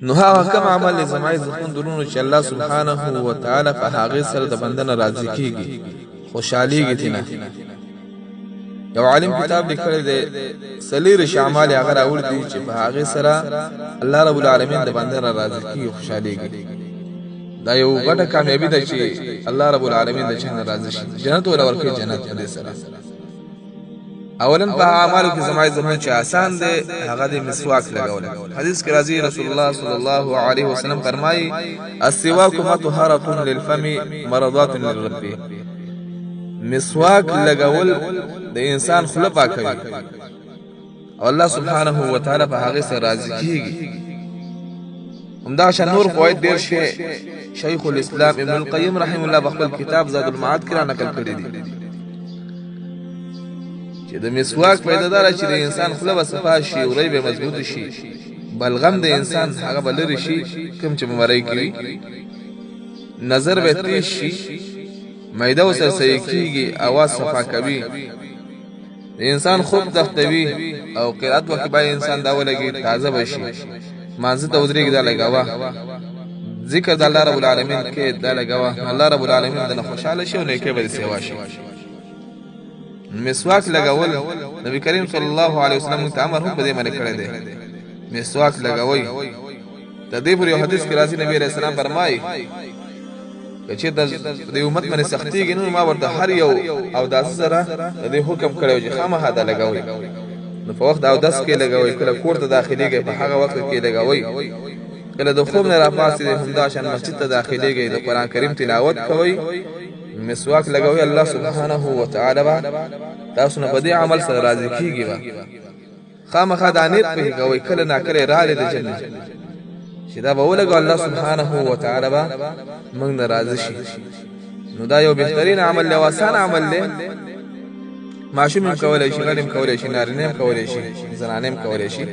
نو هغه کوم عمل زمای زخون درونو چې الله سبحانه و تعالی په هغه سره د بندنه راضي کیږي خوشحاليږي تینا. یو عالم کتاب لیکلی دی سلیر شعمال هغه راوړ دی چې په هغه سره الله رب العالمین د بندنه راضي کیږي خوشحاليږي. دا یو غټه کامیابی ده چې الله رب العالمین د چانه راضي شي جنت ولا ورکړي جنت دې سره. اولن په اعمالو کې زمای زمون چې آسان دی هغه د مسواک لګول. حدیث کې راځي رسول الله صلی الله علیه وسلم فرمایي السواک مطهره للفم مرضات للرب. مسواک لګول د انسان خوله پاکوي او الله سبحانه و تعالی په هغه سره راضي کیږي. همدا شان نور فواید ډیر شي شیخ الاسلام ابن القیم رحم الله په خپل کتاب زاد المعاد کې را نقل کړی دی چې د مسواک پیدا دار چې د انسان خوله وصفه شي او ری به مضبوط شي بلغم د انسان هغه بلری شي کوم چې بمړی کوي نظر به تیز شي معده وسره صحیح کیږي اواز صفا کوي د انسان خوب دفتوي او قرات وکي به انسان دا ولګي تازه بشي مانزه ته ودرېږي دا لګاوه ذکر د الله رب العالمین کې دا لګاوه الله رب العالمین د خوشاله شي او نیکه به سیوا شي. مسواک لګول نبی کریم صلی الله علیه وسلم ته امر هم به باندې کړی دی مسواک لګوي. د دې پر یو حدیث کې راځي نبی رسول الله فرمایي چې د امت باندې سختي ګنو ما ورته هر یو او داس سره د حکم کړو چې خامخا دا لګوي. نو په وخت او داس کې لګوي کله کور ته داخليږي په هغه وخت کې لګوي کله د خوب نه راپاسې همدا شان مسجد ته داخليږي د قران کریم تلاوت کوي مسواک لګوي. الله سبحانه و تعالی تاسو نه په دې عمل سره راضي کیږي خامخا د انیت په کوي کله نا کله را لید جنت چې دا به ولګو الله سبحانه و تعالی موږ ناراضه شي. نو دا یو بهترین عمل له واسان عمل له ماشوم کولای شي غلیم کولای شي نارینه کولای شي زنانه کولای شي